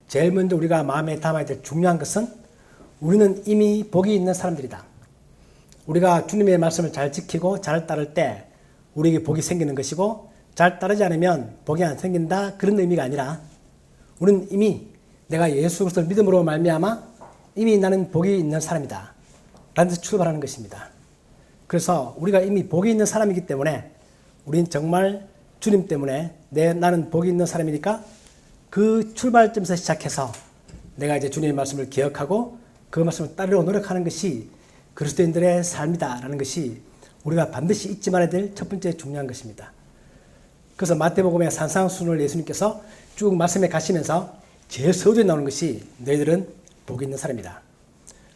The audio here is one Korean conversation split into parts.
제일 먼저 우리가 마음에 담아야 될 중요한 것은 우리는 이미 복이 있는 사람들이다. 우리가 주님의 말씀을 잘 지키고 잘 따를 때 우리에게 복이 생기는 것이고, 잘 따르지 않으면 복이 안 생긴다, 그런 의미가 아니라 우리는 이미 내가 예수 그리스도를 믿음으로 말미암아 이미 나는 복이 있는 사람이다 라는 데서 출발하는 것입니다. 그래서 우리가 이미 복이 있는 사람이기 때문에 우리는 정말 주님 때문에 나는 복이 있는 사람이니까 그 출발점에서 시작해서 내가 이제 주님의 말씀을 기억하고 그 말씀을 따르려고 노력하는 것이 그리스도인들의 삶이다라는 것이 우리가 반드시 잊지 말아야 될 첫 번째 중요한 것입니다. 그래서 마태복음의 산상수훈을 예수님께서 쭉 말씀해 가시면서 제일 서두에 나오는 것이 너희들은 복이 있는 사람이다.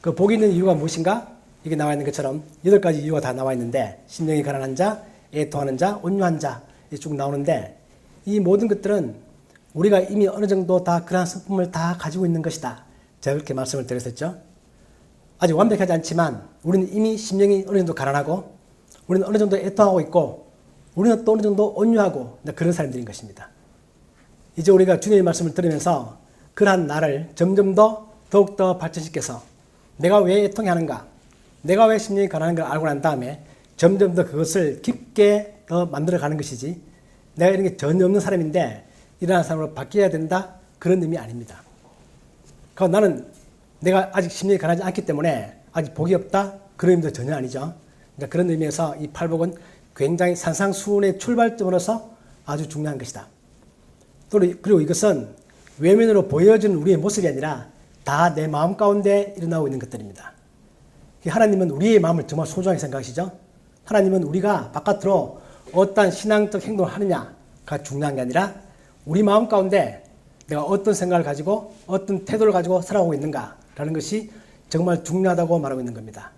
그 복이 있는 이유가 무엇인가? 이게 나와 있는 것처럼 8가지 이유가 다 나와 있는데, 심령이 가난한 자, 애통하는 자, 온유한 자, 쭉 나오는데, 이 모든 것들은 우리가 이미 어느 정도 다 그러한 성품을 다 가지고 있는 것이다. 제가 그렇게 말씀을 드렸었죠. 아직 완벽하지 않지만 우리는 이미 심령이 어느 정도 가난하고, 우리는 어느 정도 애통하고 있고, 우리는 또 어느 정도 온유하고 그런 사람들인 것입니다. 이제 우리가 주님의 말씀을 들으면서 그러한 나를 점점 더욱더 발전시켜서 내가 왜 애통해 하는가, 내가 왜 심령이 가난한 걸 알고 난 다음에 점점 더 그것을 깊게 더 만들어가는 것이지, 내가 이런 게 전혀 없는 사람인데 이러한 사람으로 바뀌어야 된다, 그런 의미 아닙니다. 그러니까 나는 내가 아직 심령이 가난하지 않기 때문에 아직 복이 없다, 그런 의미도 전혀 아니죠. 그러니까 그런 의미에서 이 팔복은 굉장히 산상수훈의 출발점으로서 아주 중요한 것이다. 또 그리고 이것은 외면으로 보여지는 우리의 모습이 아니라 다 내 마음 가운데 일어나고 있는 것들입니다. 하나님은 우리의 마음을 정말 소중하게 생각하시죠. 하나님은 우리가 바깥으로 어떠한 신앙적 행동을 하느냐가 중요한 게 아니라 우리 마음 가운데 내가 어떤 생각을 가지고 어떤 태도를 가지고 살아가고 있는가라는 것이 정말 중요하다고 말하고 있는 겁니다.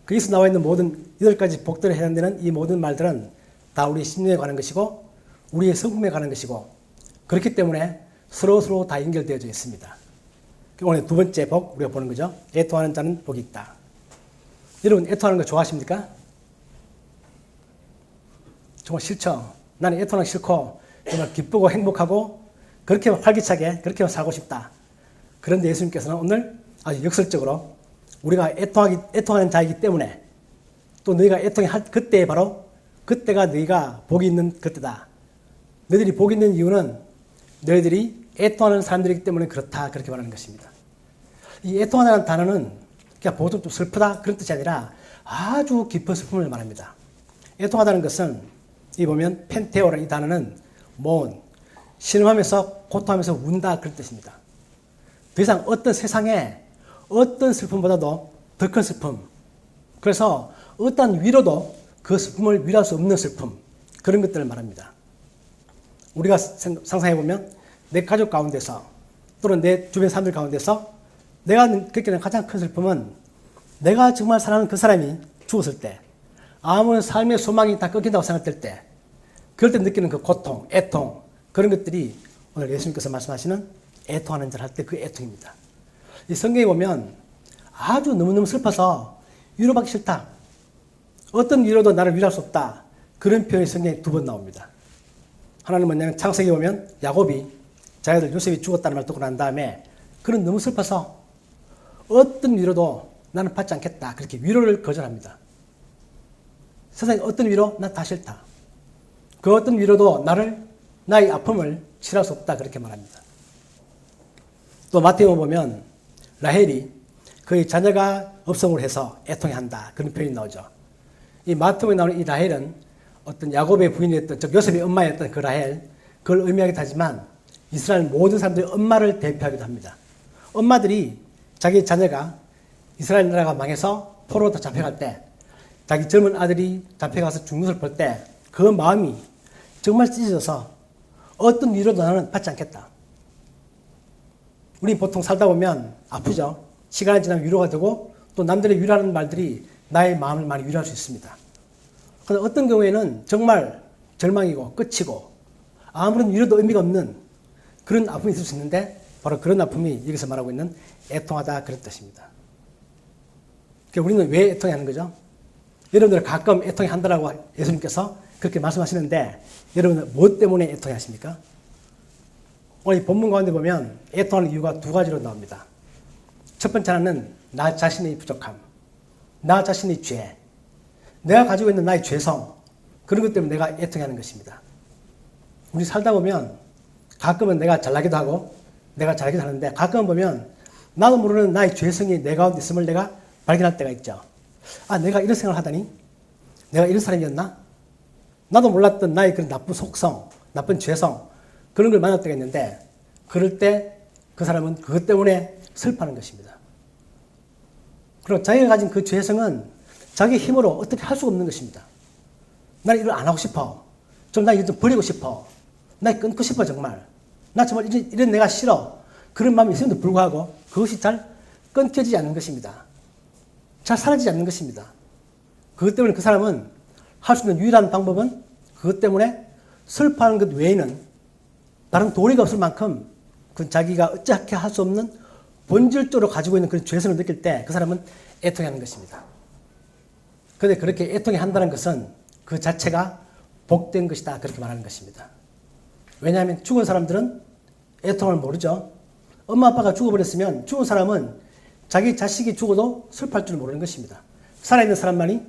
거기서 나와 있는 모든 8가지 복들에 해당되는 이 모든 말들은 다 우리 심령에 관한 것이고 우리의 성품에 관한 것이고, 그렇기 때문에 서로 다 연결되어져 있습니다. 오늘 두 번째 복 우리가 보는 거죠. 애통하는 자는 복이 있다. 여러분 애통하는 거 좋아하십니까? 정말 싫죠. 나는 애통하기 싫고 정말 기쁘고 행복하고 그렇게 활기차게 그렇게 살고 싶다. 그런데 예수님께서는 오늘 아주 역설적으로 우리가 애통하는 자이기 때문에, 또 너희가 애통할 그때 바로 그때가 너희가 복이 있는 그때다. 너희들이 복이 있는 이유는 너희들이 애통하는 사람들이기 때문에 그렇다, 그렇게 말하는 것입니다. 이 애통하다는 단어는 그냥 보통 좀 슬프다 그런 뜻이 아니라 아주 깊은 슬픔을 말합니다. 애통하다는 것은 이 보면 펜테오라, 이 단어는 모은, 신음하면서 고통하면서 운다, 그런 뜻입니다. 더 이상 어떤 세상에 어떤 슬픔보다도 더 큰 슬픔, 그래서 어떤 위로도 그 슬픔을 위로할 수 없는 슬픔, 그런 것들을 말합니다. 우리가 상상해보면 내 가족 가운데서 또는 내 주변 사람들 가운데서 내가 느끼는 가장 큰 슬픔은 내가 정말 사랑하는 그 사람이 죽었을 때, 아무런 삶의 소망이 다 끊긴다고 생각될 때, 그럴 때 느끼는 그 고통, 애통, 그런 것들이 오늘 예수님께서 말씀하시는 애통하는 자를 할 때 그 애통입니다. 이 성경에 보면 아주 너무너무 슬퍼서 위로받기 싫다, 어떤 위로도 나를 위로할 수 없다, 그런 표현이 성경에 2번 나옵니다. 하나는 뭐냐면 창세기 보면 야곱이 자기들 요셉이 죽었다는 말 듣고 난 다음에 그는 너무 슬퍼서 어떤 위로도 나는 받지 않겠다, 그렇게 위로를 거절합니다. 세상에 어떤 위로? 난 다 싫다. 그 어떤 위로도 나의 아픔을 치료할 수 없다, 그렇게 말합니다. 또 마태복음 보면 라헬이 그의 자녀가 없음으로 해서 애통해한다, 그런 표현이 나오죠. 이 마태복음에 나오는 이 라헬은 어떤 야곱의 부인이었던, 즉 요셉의 엄마였던 그 라헬, 그걸 의미하기도 하지만 이스라엘 모든 사람들의 엄마를 대표하기도 합니다. 엄마들이 자기 자녀가 이스라엘 나라가 망해서 포로로 잡혀갈 때, 자기 젊은 아들이 잡혀가서 죽는 것을 볼 때 그 마음이 정말 찢어져서 어떤 위로도 나는 받지 않겠다. 우리 보통 살다 보면 아프죠. 시간이 지나면 위로가 되고 또 남들의 위로하는 말들이 나의 마음을 많이 위로할 수 있습니다. 그런데 어떤 경우에는 정말 절망이고 끝이고 아무런 위로도 의미가 없는 그런 아픔이 있을 수 있는데, 바로 그런 아픔이 여기서 말하고 있는 애통하다, 그런 뜻입니다. 그러니까 우리는 왜 애통하는 거죠? 여러분들 가끔 애통해 한다라고 예수님께서 그렇게 말씀하시는데, 여러분은 무엇 때문에 애통해 하십니까? 오늘 이 본문 가운데 보면 애통하는 이유가 두 가지로 나옵니다. 첫 번째 하나는 나 자신의 부족함, 나 자신의 죄, 내가 가지고 있는 나의 죄성, 그런 것 때문에 내가 애통하는 것입니다. 우리 살다 보면 가끔은 내가 잘나기도 하고 내가 잘하기도 하는데 가끔은 보면 나도 모르는 나의 죄성이 내 가운데 있음을 내가 발견할 때가 있죠. 아, 내가 이런 생각을 하다니? 내가 이런 사람이었나? 나도 몰랐던 나의 그런 나쁜 속성, 나쁜 죄성, 그런 걸 만날 때가 있는데 그럴 때 그 사람은 그것 때문에 슬퍼하는 것입니다. 그리고 자기가 가진 그 죄성은 자기 힘으로 어떻게 할 수가 없는 것입니다. 나는 이걸 안 하고 싶어. 나 이거 좀 버리고 싶어. 나 끊고 싶어 정말. 나 정말 이런 내가 싫어. 그런 마음이 있음에도 불구하고 그것이 잘 끊겨지지 않는 것입니다. 잘 사라지지 않는 것입니다. 그것 때문에 그 사람은 할 수 있는 유일한 방법은 그것 때문에 슬퍼하는 것 외에는 다른 도리가 없을 만큼 그 자기가 어찌하게 할 수 없는 본질적으로 가지고 있는 그런 죄성을 느낄 때 그 사람은 애통하는 것입니다. 그런데 그렇게 애통해 한다는 것은 그 자체가 복된 것이다 그렇게 말하는 것입니다. 왜냐하면 죽은 사람들은 애통을 모르죠. 엄마 아빠가 죽어버렸으면 죽은 사람은 자기 자식이 죽어도 슬퍼할 줄 모르는 것입니다. 살아있는 사람만이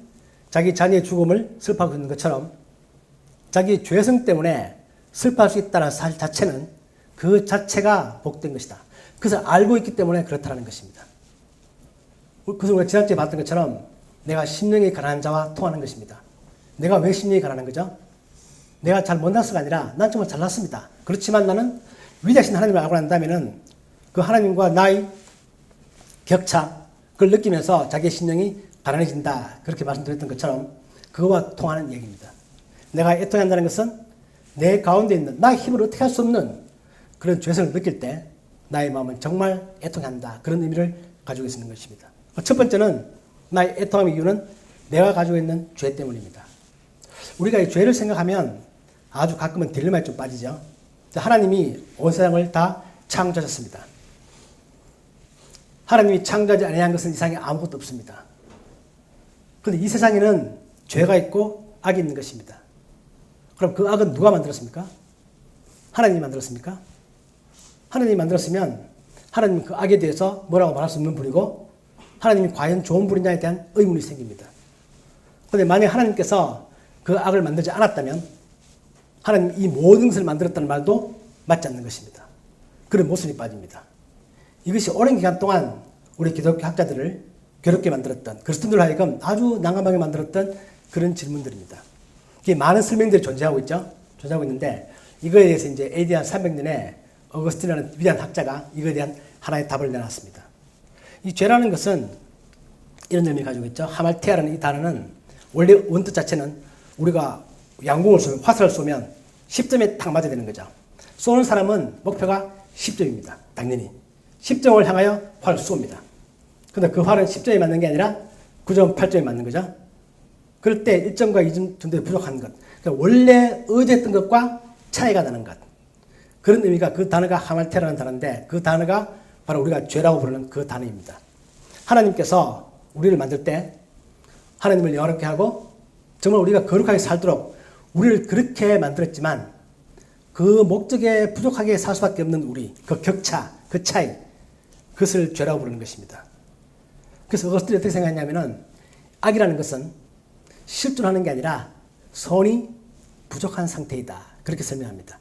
자기 자녀의 죽음을 슬퍼하고 있는 것처럼 자기 죄성 때문에 슬퍼할 수 있다는 사실 자체는 그 자체가 복된 것이다. 그것을 알고 있기 때문에 그렇다는 것입니다. 그래서 우리가 지난주에 봤던 것처럼 내가 심령이 가난한 자와 통하는 것입니다. 내가 왜 심령이 가난한 거죠? 내가 잘 못났어가 아니라 난 정말 잘났습니다. 그렇지만 나는 위대하신 하나님을 알고 난다면은 그 하나님과 나의 격차, 그걸 느끼면서 자기의 심령이 가난해진다. 그렇게 말씀드렸던 것처럼 그거와 통하는 얘기입니다. 내가 애통한다는 것은 내 가운데 있는 나의 힘으로 어떻게 할 수 없는 그런 죄성을 느낄 때 나의 마음은 정말 애통한다. 그런 의미를 가지고 있는 것입니다. 첫 번째는 나의 애통함의 이유는 내가 가지고 있는 죄 때문입니다. 우리가 이 죄를 생각하면 아주 가끔은 딜레마에 좀 빠지죠. 하나님이 온 세상을 다 창조하셨습니다. 하나님이 창조하지 아니한 것은 이 세상에 아무것도 없습니다. 그런데 이 세상에는 죄가 있고 악이 있는 것입니다. 그럼 그 악은 누가 만들었습니까? 하나님이 만들었습니까? 하나님이 만들었으면 하나님은 그 악에 대해서 뭐라고 말할 수 없는 분이고 하나님이 과연 좋은 분이냐에 대한 의문이 생깁니다. 그런데 만약 하나님께서 그 악을 만들지 않았다면 하나님 이 모든 것을 만들었다는 말도 맞지 않는 것입니다. 그런 모순이 빠집니다. 이것이 오랜 기간 동안 우리 기독교 학자들을 괴롭게 만들었던 그리스도인들 하여금 아주 난감하게 만들었던 그런 질문들입니다. 이게 많은 설명들이 존재하고 있죠. 존재하고 있는데 이거에 대해서 이제 AD 한 300년에 어거스틴이라는 위대한 학자가 이거에 대한 하나의 답을 내놨습니다. 이 죄라는 것은 이런 의미를 가지고 있죠. 하말테아라는 이 단어는 원래 원뜻 자체는 우리가 양궁을 쏘면 화살을 쏘면 10점에 딱 맞아야 되는 거죠. 쏘는 사람은 목표가 10점입니다. 당연히. 10점을 향하여 활을 쏩니다. 그런데 그 활은 10점에 맞는 게 아니라 9점, 8점에 맞는 거죠. 그럴 때 1점과 2점 정도에 부족한 것. 그러니까 원래 의도했던 것과 차이가 나는 것. 그런 의미가 그 단어가 하말테라는 단어인데 그 단어가 바로 우리가 죄라고 부르는 그 단어입니다. 하나님께서 우리를 만들 때 하나님을 영화롭게 하고 정말 우리가 거룩하게 살도록 우리를 그렇게 만들었지만 그 목적에 부족하게 살 수밖에 없는 우리, 그 격차, 그 차이, 그것을 죄라고 부르는 것입니다. 그래서 어거스틴이 어떻게 생각했냐면은 악이라는 것은 실존하는 게 아니라 선이 부족한 상태이다. 그렇게 설명합니다.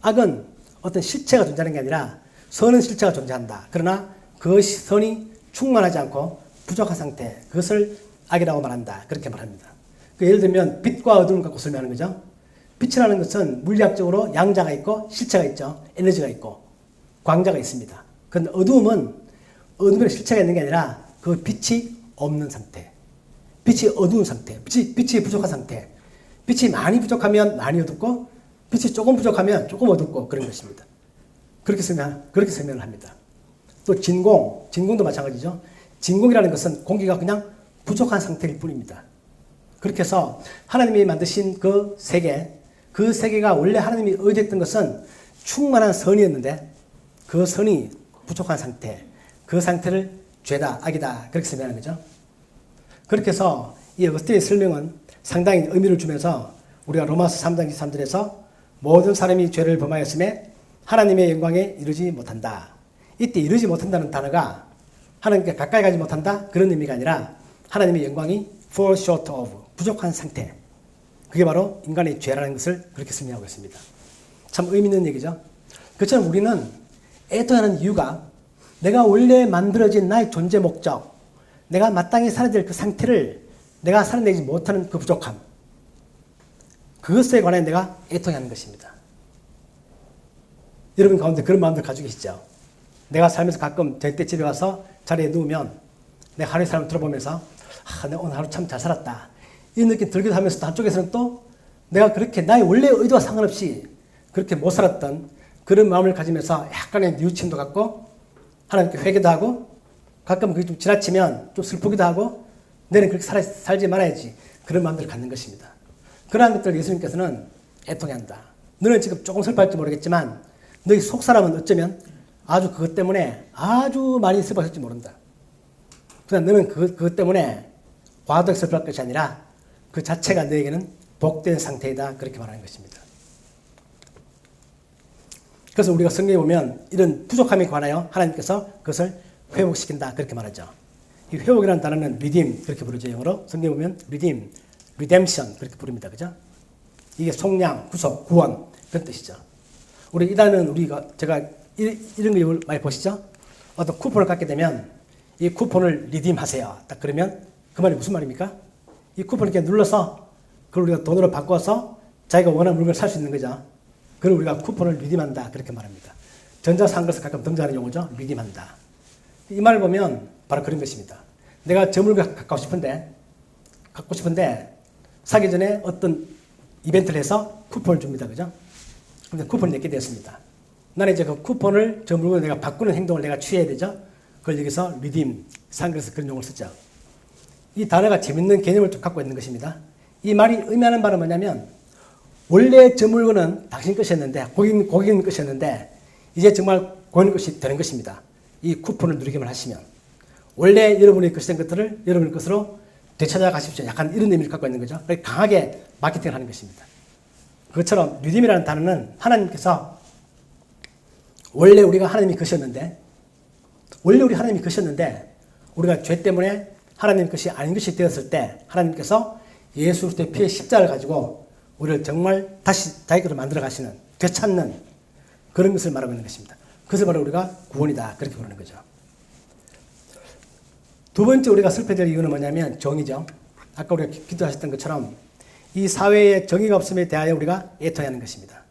악은 어떤 실체가 존재하는 게 아니라 선은 실체가 존재한다. 그러나 그 선이 충만하지 않고 부족한 상태, 그것을 악이라고 말한다. 그렇게 말합니다. 예를 들면 빛과 어둠을 갖고 설명하는 거죠. 빛이라는 것은 물리학적으로 양자가 있고 실체가 있죠. 에너지가 있고 광자가 있습니다. 그런데 어둠은 어둠의 실체가 있는 게 아니라 그 빛이 없는 상태. 빛이 어두운 상태. 빛이 부족한 상태. 빛이 많이 부족하면 많이 어둡고 빛이 조금 부족하면 조금 어둡고 그런 것입니다. 그렇게 설명을 합니다. 또 진공도 마찬가지죠. 진공이라는 것은 공기가 그냥 부족한 상태일 뿐입니다. 그렇게 해서 하나님이 만드신 그 세계가 원래 하나님이 의도했던 것은 충만한 선이었는데 그 선이 부족한 상태, 그 상태를 죄다, 악이다 그렇게 설명하는 거죠. 그렇게 해서 이 어거스틴의 설명은 상당히 의미를 주면서 우리가 로마서 3장 23절에서 모든 사람이 죄를 범하였음에 하나님의 영광에 이르지 못한다. 이때 이르지 못한다는 단어가 하나님께 가까이 가지 못한다 그런 의미가 아니라 하나님의 영광이 fall short of, 부족한 상태. 그게 바로 인간의 죄라는 것을 그렇게 설명하고 있습니다. 참 의미 있는 얘기죠. 그처럼 우리는 애통하는 이유가 내가 원래 만들어진 나의 존재 목적, 내가 마땅히 살아야 될 그 상태를 내가 살아내지 못하는 그 부족함, 그것에 관해 내가 애통하는 것입니다. 여러분 가운데 그런 마음들 가지고 계시죠? 내가 살면서 가끔 저녁 집에 가서 자리에 누우면 내가 하루의 삶을 들어보면서 내가 오늘 하루 참 잘 살았다. 이 느낌 들기도 하면서 또 한쪽에서는 또 내가 그렇게 나의 원래 의도와 상관없이 그렇게 못 살았던 그런 마음을 가지면서 약간의 뉘우침도 갖고 하나님께 회개도 하고 가끔 그게 좀 지나치면 좀 슬프기도 하고 내는 그렇게 살지 말아야지 그런 마음들을 갖는 것입니다. 그러한 것들을 예수님께서는 애통해한다. 너는 지금 조금 슬퍼할지 모르겠지만 너희 속사람은 어쩌면 아주 그것 때문에 아주 많이 슬퍼할지 모른다. 그러나 너는 그것 때문에 과도하게 슬퍼할 것이 아니라 그 자체가 너에게는 복된 상태이다. 그렇게 말하는 것입니다. 그래서 우리가 성경에 보면 이런 부족함에 관하여 하나님께서 그것을 회복시킨다. 그렇게 말하죠. 이 회복이라는 단어는 redeem 그렇게 부르죠. 영어로. 성경에 보면 redeem, redemption 그렇게 부릅니다. 그죠? 이게 속량, 구속, 구원 그런 뜻이죠. 우리 이 단어는 제가 이런 거 많이 보시죠? 어떤 쿠폰을 갖게 되면 이 쿠폰을 redeem 하세요. 딱 그러면 그 말이 무슨 말입니까? 이 쿠폰을 이렇게 눌러서 그걸 우리가 돈으로 바꿔서 자기가 원하는 물건을 살 수 있는 거죠. 그걸 우리가 쿠폰을 리딤한다. 그렇게 말합니다. 전자상거에서 가끔 등장하는 용어죠. 리딤한다. 이 말을 보면 바로 그런 것입니다. 내가 저 물건 갖고 싶은데 사기 전에 어떤 이벤트를 해서 쿠폰을 줍니다. 그죠? 근데 쿠폰을 내게 되었습니다. 나는 이제 그 쿠폰을 저 물건을 내가 바꾸는 행동을 내가 취해야 되죠. 그걸 여기서 리딤, 상거에서 그런 용어를 쓰죠. 이 단어가 재밌는 개념을 좀 갖고 있는 것입니다. 이 말이 의미하는 바는 뭐냐면 원래 저 물건은 당신 것이었는데 고객님 것이었는데 이제 정말 고객님 것이 되는 것입니다. 이 쿠폰을 누리기만 하시면 원래 여러분의 것이 된 것들을 여러분의 것으로 되찾아 가십시오. 약간 이런 의미를 갖고 있는 거죠. 강하게 마케팅을 하는 것입니다. 그것처럼 리딤이라는 단어는 하나님께서 원래 우리가 하나님의 것이었는데 우리가 죄 때문에 하나님 것이 아닌 것이 되었을 때 하나님께서 예수 그리스도의 피의 십자가를 가지고 우리를 정말 다시 자기 것으로 만들어 가시는, 되찾는 그런 것을 말하고 있는 것입니다. 그것을 바로 우리가 구원이다. 그렇게 부르는 거죠. 두 번째 우리가 슬퍼야 될 이유는 뭐냐면 정의죠. 아까 우리가 기도하셨던 것처럼 이 사회에 정의가 없음에 대하여 우리가 애통해야 하는 것입니다.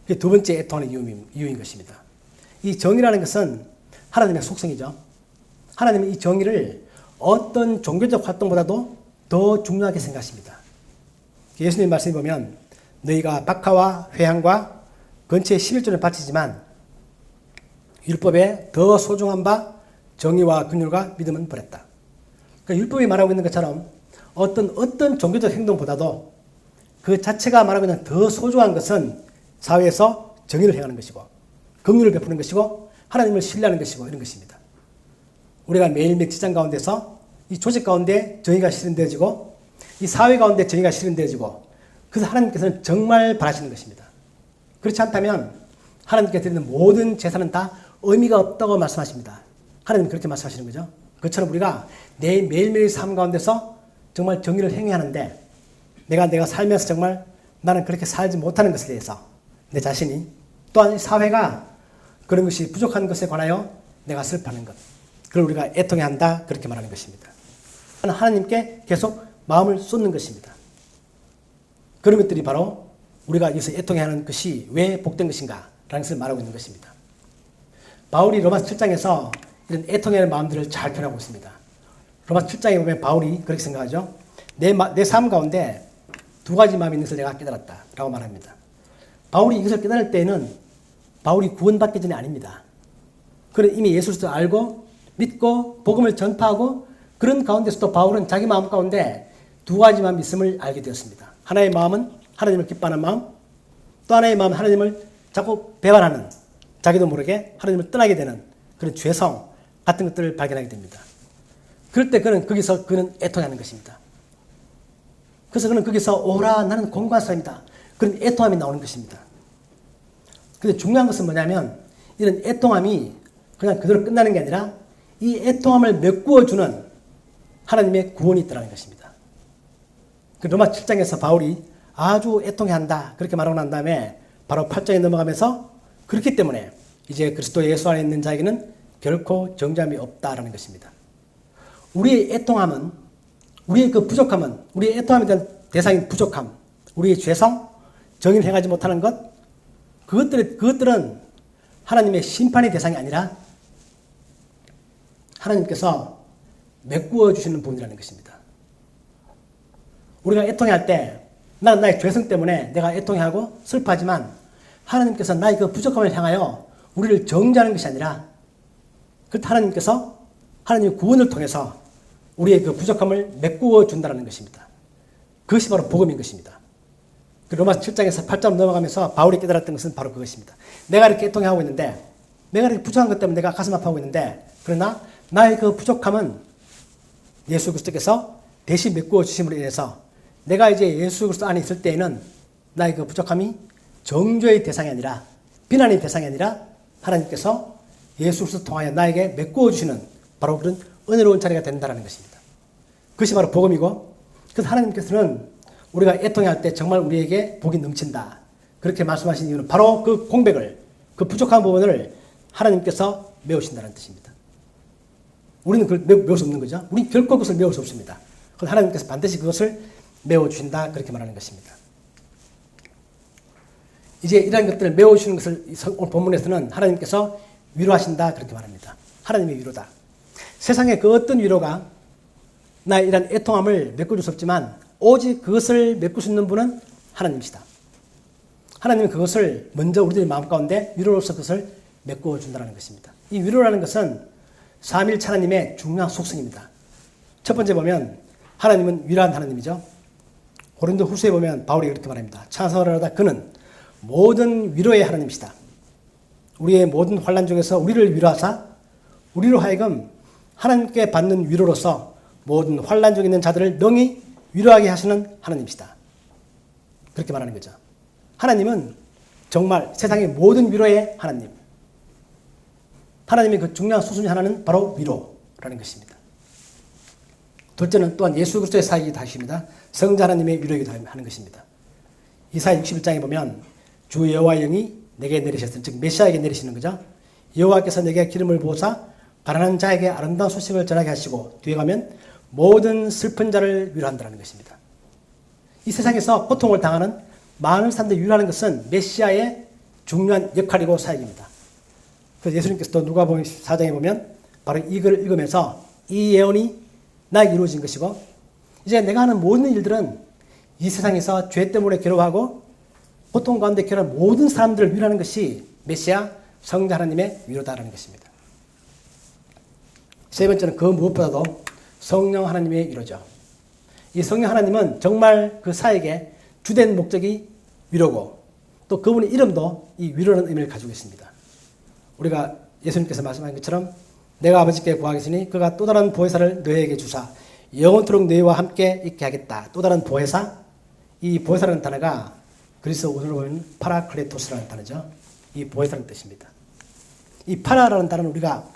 그게 두 번째 애통하는 이유인 것입니다. 이 정의라는 것은 하나님의 속성이죠. 하나님은 이 정의를 어떤 종교적 활동보다도 더 중요하게 생각하십니다. 예수님 말씀에 보면 너희가 박하와 회향과 건초의 11조를 바치지만 율법에 더 소중한 바 정의와 긍휼과 믿음은 버렸다. 그러니까 율법이 말하고 있는 것처럼 어떤 종교적 행동보다도 그 자체가 말하고 있는 더 소중한 것은 사회에서 정의를 행하는 것이고 긍휼을 베푸는 것이고 하나님을 신뢰하는 것이고 이런 것입니다. 우리가 매일매일 직장 가운데서 이 조직 가운데 정의가 실현되어지고 이 사회 가운데 정의가 실현되어지고 그래서 하나님께서는 정말 바라시는 것입니다. 그렇지 않다면 하나님께 드리는 모든 제사는 다 의미가 없다고 말씀하십니다. 하나님은 그렇게 말씀하시는 거죠. 그처럼 우리가 매일매일 삶 가운데서 정말 정의를 행해야 하는데 내가 살면서 정말 나는 그렇게 살지 못하는 것에 대해서 내 자신이 또한 사회가 그런 것이 부족한 것에 관하여 내가 슬퍼하는 것 그걸 우리가 애통해야 한다 그렇게 말하는 것입니다. 하나님께 계속 마음을 쏟는 것입니다. 그런 것들이 바로 우리가 여기서 애통해야 하는 것이 왜 복된 것인가 라는 것을 말하고 있는 것입니다. 바울이 로마서 7장에서 이런 애통해야 하는 마음들을 잘 표현하고 있습니다. 로마서 7장에 보면 바울이 그렇게 생각하죠. 내 삶 가운데 두 가지 마음이 있는 것을 내가 깨달았다 라고 말합니다. 바울이 이것을 깨달을 때에는 바울이 구원받기 전에 아닙니다. 그는 이미 예수 그리스도를 알고 믿고 복음을 전파하고 그런 가운데서도 바울은 자기 마음 가운데 두 가지 마음이 있음을 알게 되었습니다. 하나의 마음은 하나님을 기뻐하는 마음, 또 하나의 마음은 하나님을 자꾸 배반하는 자기도 모르게 하나님을 떠나게 되는 그런 죄성 같은 것들을 발견하게 됩니다. 그럴 때 그는 애통하는 것입니다. 그래서 그는 거기서 오라 나는 공고한 사람이다. 그런 애통함이 나오는 것입니다. 근데 중요한 것은 뭐냐면 이런 애통함이 그냥 그대로 끝나는 게 아니라 이 애통함을 메꾸어주는 하나님의 구원이 있다는 것입니다. 그 로마 7장에서 바울이 아주 애통해한다 그렇게 말하고 난 다음에 바로 8장에 넘어가면서 그렇기 때문에 이제 그리스도 예수 안에 있는 자에게는 결코 정죄함이 없다라는 것입니다. 우리의 애통함은 우리의 그 부족함은 우리의 애통함에 대한 대상인 부족함, 우리의 죄성, 정의를 행하지 못하는 것 그것들은 하나님의 심판의 대상이 아니라 하나님께서 메꾸어 주시는 부분이라는 것입니다. 우리가 애통해할 때 나는 나의 죄성 때문에 내가 애통해하고 슬퍼하지만 하나님께서 나의 그 부족함을 향하여 우리를 정죄하는 것이 아니라 그때 하나님께서 하나님의 구원을 통해서 우리의 그 부족함을 메꾸어 준다는 것입니다. 그것이 바로 복음인 것입니다. 그 로마 7장에서 8장 넘어가면서 바울이 깨달았던 것은 바로 그것입니다. 내가 이렇게 애통해하고 있는데 내가 이렇게 부족한 것 때문에 내가 가슴 아파하고 있는데 그러나 나의 그 부족함은 예수 그리스도께서 대신 메꾸어 주심으로 인해서 내가 이제 예수 그리스도 안에 있을 때에는 나의 그 부족함이 정죄의 대상이 아니라 비난의 대상이 아니라 하나님께서 예수 그리스도 통하여 나에게 메꾸어 주시는 바로 그런 은혜로운 자리가 된다는 것입니다. 그것이 바로 복음이고 그래서 하나님께서는 우리가 애통할 때 정말 우리에게 복이 넘친다. 그렇게 말씀하신 이유는 바로 그 공백을 그 부족한 부분을 하나님께서 메우신다는 뜻입니다. 우리는 그걸 메울 수 없는 거죠. 우리는 결코 그것을 메울 수 없습니다. 그래서 하나님께서 반드시 그것을 메워주신다. 그렇게 말하는 것입니다. 이제 이러한 것들을 메워주시는 것을 오늘 본문에서는 하나님께서 위로하신다. 그렇게 말합니다. 하나님의 위로다. 세상의 그 어떤 위로가 나의 이러한 애통함을 메꿔줄 수 없지만 오직 그것을 메꿀 수 있는 분은 하나님이시다. 하나님은 그것을 먼저 우리들의 마음 가운데 위로로서 그것을 메꿔 준다는 것입니다. 이 위로라는 것은 삼위일체 하나님의 중요한 속성입니다. 첫 번째 보면 하나님은 위로한 하나님이죠. 고린도 후서에 보면 바울이 이렇게 말합니다. 찬송을 하다 그는 모든 위로의 하나님이시다. 우리의 모든 환난 중에서 우리를 위로하사 우리로 하여금 하나님께 받는 위로로서 모든 환난 중에 있는 자들을 능히 위로하게 하시는 하나님이시다. 그렇게 말하는 거죠. 하나님은 정말 세상의 모든 위로의 하나님. 하나님의 그 중요한 수순 하나는 바로 위로라는 것입니다. 둘째는 또한 예수 그리스도의 사역이기도 하십니다. 성자 하나님의 위로이기도 하는 것입니다. 이사야 61장에 보면 주 여호와의 영이 내게 내리셨을 즉 메시아에게 내리시는 거죠. 여호와께서 내게 기름을 부으사 가난한 자에게 아름다운 소식을 전하게 하시고 뒤에 가면 모든 슬픈 자를 위로한다는 것입니다. 이 세상에서 고통을 당하는 많은 사람들을 위로하는 것은 메시아의 중요한 역할이고 사역입니다. 그래서 예수님께서도 누가복음 4장에 보면 바로 이걸 읽으면서 이 예언이 나에게 이루어진 것이고 이제 내가 하는 모든 일들은 이 세상에서 죄 때문에 괴로워하고 고통 가운데 괴로운 모든 사람들을 위로하는 것이 메시아 성자 하나님의 위로다라는 것입니다. 세 번째는 그 무엇보다도 성령 하나님의 위로죠. 이 성령 하나님은 정말 그 사역의 주된 목적이 위로고 또 그분의 이름도 이 위로라는 의미를 가지고 있습니다. 우리가 예수님께서 말씀하신 것처럼 내가 아버지께 구하겠으니 그가 또 다른 보혜사를 너희에게 주사 영원토록 너희와 함께 있게 하겠다. 또 다른 보혜사? 이 보혜사라는 단어가 그리스어 원어로 보면 파라클레토스라는 단어죠. 이 보혜사라는 뜻입니다. 이 파라라는 단어는 우리가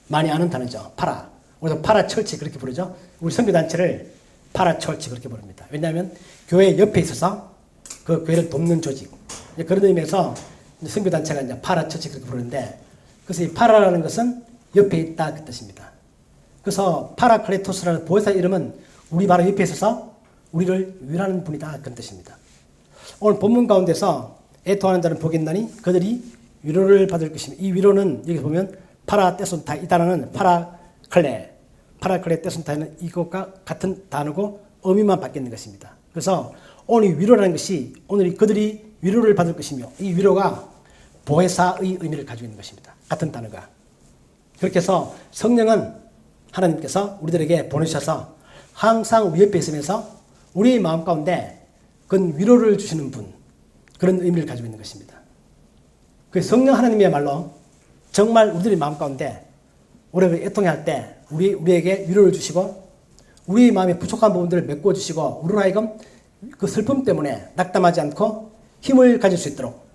많이 아는 단어죠. 파라. 우리가 파라철치 그렇게 부르죠. 우리 선교단체를 파라철치 그렇게 부릅니다. 왜냐하면 교회 옆에 있어서 그 교회를 돕는 조직. 그런 의미에서 선교단체가 이제 파라철치 그렇게 부르는데 그래서 이 파라라는 것은 옆에 있다 그 뜻입니다. 그래서 파라클레토스라는 보혜사 이름은 우리 바로 옆에 있어서 우리를 위로하는 분이다 그런 뜻입니다. 오늘 본문 가운데서 애통하는 자는 복이 있나니 그들이 위로를 받을 것입니다. 이 위로는 여기 보면 파라떼손타 이 단어는 파라클레 떼손타는 이것과 같은 단어고 의미만 바뀌는 것입니다. 그래서 오늘 위로라는 것이 오늘 그들이 위로를 받을 것이며 이 위로가 보혜사의 의미를 가지고 있는 것입니다. 같은 단어가. 그렇게 해서 성령은 하나님께서 우리들에게 보내주셔서 항상 우리 옆에 있으면서 우리의 마음 가운데 그 위로를 주시는 분 그런 의미를 가지고 있는 것입니다. 그 성령 하나님이야말로 정말 우리들의 마음 가운데 우리가 애통해할 때 우리에게 위로를 주시고 우리의 마음에 부족한 부분들을 메꿔주시고 우리로 하여금 그 슬픔 때문에 낙담하지 않고 힘을 가질 수 있도록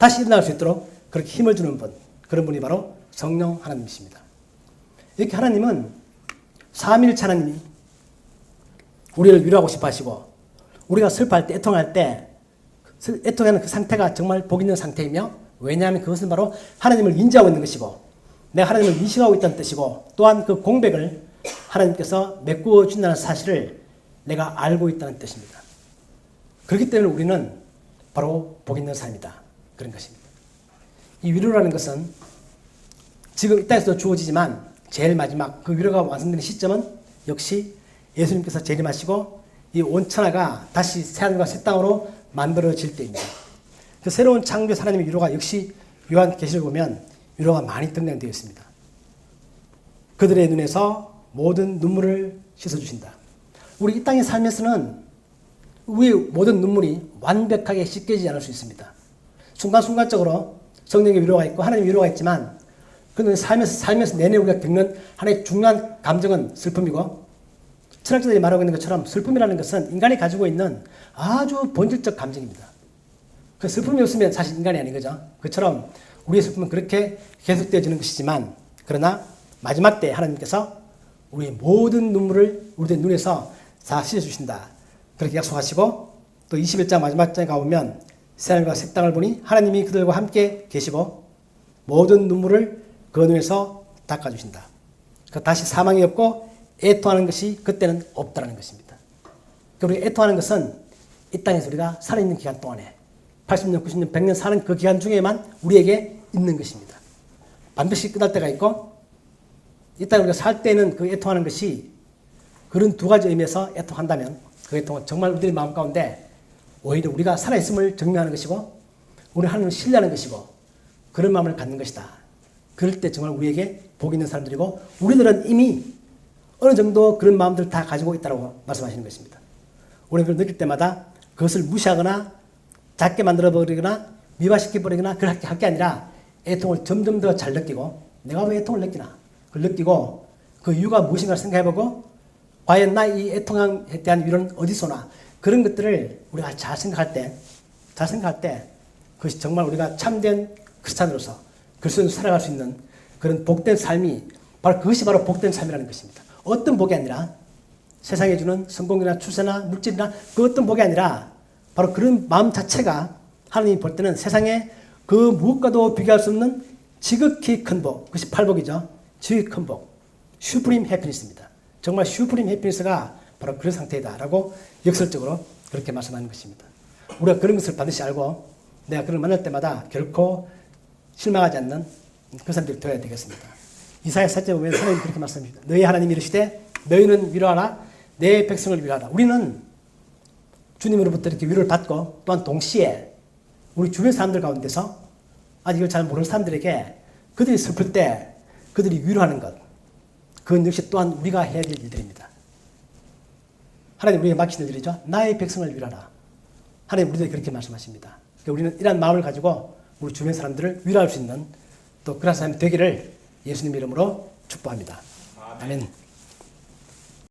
다시 일어날 수 있도록 그렇게 힘을 주는 분, 그런 분이 바로 성령 하나님이십니다. 이렇게 하나님은 삼위일체 하나님이 우리를 위로하고 싶어 하시고 우리가 슬퍼할 때, 애통할 때 애통하는 그 상태가 정말 복 있는 상태이며 왜냐하면 그것은 바로 하나님을 인지하고 있는 것이고 내가 하나님을 인식하고 있다는 뜻이고 또한 그 공백을 하나님께서 메꾸어 준다는 사실을 내가 알고 있다는 뜻입니다. 그렇기 때문에 우리는 바로 복 있는 삶이다. 그런 것입니다. 이 위로라는 것은 지금 이 땅에서 주어지지만 제일 마지막 그 위로가 완성되는 시점은 역시 예수님께서 재림하시고 이 온 천하가 다시 새하늘과 새 땅으로 만들어질 때입니다. 그 새로운 창조 하나님의 위로가 역시 요한계시를 보면 위로가 많이 등장되어 있습니다. 그들의 눈에서 모든 눈물을 씻어주신다. 우리 이 땅에 살면서는 우리의 모든 눈물이 완벽하게 씻겨지지 않을 수 있습니다. 순간순간적으로 성령의 위로가 있고 하나님의 위로가 있지만 그는 살면서 내내 우리가 겪는 하나의 중요한 감정은 슬픔이고 철학자들이 말하고 있는 것처럼 슬픔이라는 것은 인간이 가지고 있는 아주 본질적 감정입니다. 그 슬픔이 없으면 사실 인간이 아닌 거죠. 그처럼 우리의 슬픔은 그렇게 계속되어지는 것이지만 그러나 마지막 때 하나님께서 우리의 모든 눈물을 우리의 눈에서 다 씻어주신다. 그렇게 약속하시고 또 21장 마지막 장에 가보면 새하늘과 새 땅을 보니 하나님이 그들과 함께 계시고 모든 눈물을 그 눈에서 닦아주신다. 다시 사망이 없고 애통하는 것이 그때는 없다는 것입니다. 우리가 애통하는 것은 이 땅에서 우리가 살아있는 기간 동안에 80년, 90년, 100년 사는 그 기간 중에만 우리에게 있는 것입니다. 반드시 끝날 때가 있고 이 땅에 우리가 살 때는 그 애통하는 것이 그런 두 가지 의미에서 애통한다면 그 애통은 정말 우리의 마음 가운데 오히려 우리가 살아있음을 증명하는 것이고 우리 하나님을 신뢰하는 것이고 그런 마음을 갖는 것이다. 그럴 때 정말 우리에게 복 있는 사람들이고 우리들은 이미 어느 정도 그런 마음들을 다 가지고 있다고 말씀하시는 것입니다. 우리는 그걸 느낄 때마다 그것을 무시하거나 작게 만들어버리거나 미화시켜버리거나 그렇게 할 게 아니라 애통을 점점 더 잘 느끼고 내가 왜 애통을 느끼나 그걸 느끼고 그 이유가 무엇인가 생각해보고 과연 나 이 애통에 대한 위로는 어디서 오나 그런 것들을 우리가 잘 생각할 때 그것이 정말 우리가 참된 크리스찬으로서 그리스도인으로 살아갈 수 있는 그런 복된 삶이 바로 그것이 바로 복된 삶이라는 것입니다. 어떤 복이 아니라 세상에 주는 성공이나 출세나 물질이나 그 어떤 복이 아니라 바로 그런 마음 자체가 하나님이 볼 때는 세상에 그 무엇과도 비교할 수 없는 지극히 큰 복, 그것이 팔복이죠. 지극히 큰 복, 슈프림 해피니스입니다. 정말 슈프림 해피니스가 바로 그런 상태이다라고 역설적으로 그렇게 말씀하는 것입니다. 우리가 그런 것을 반드시 알고 내가 그를 만날 때마다 결코 실망하지 않는 그 사람들이 되어야 되겠습니다. 이사야 4장 보면 하나님이 그렇게 말씀합니다. 너희 하나님이 이르시되 너희는 위로하라 내 백성을 위로하라. 우리는 주님으로부터 이렇게 위로를 받고 또한 동시에 우리 주변 사람들 가운데서 아직 이걸 잘 모르는 사람들에게 그들이 슬플 때 그들이 위로하는 것 그건 역시 또한 우리가 해야 될 일들입니다. 하나님 우리에게 맡기는 일이죠. 나의 백성을 위로하라. 하나님 우리들에게 그렇게 말씀하십니다. 그러니까 우리는 이러한 마음을 가지고 우리 주변 사람들을 위로할 수 있는 또 그런 사람이 되기를 예수님 이름으로 축복합니다. 아멘.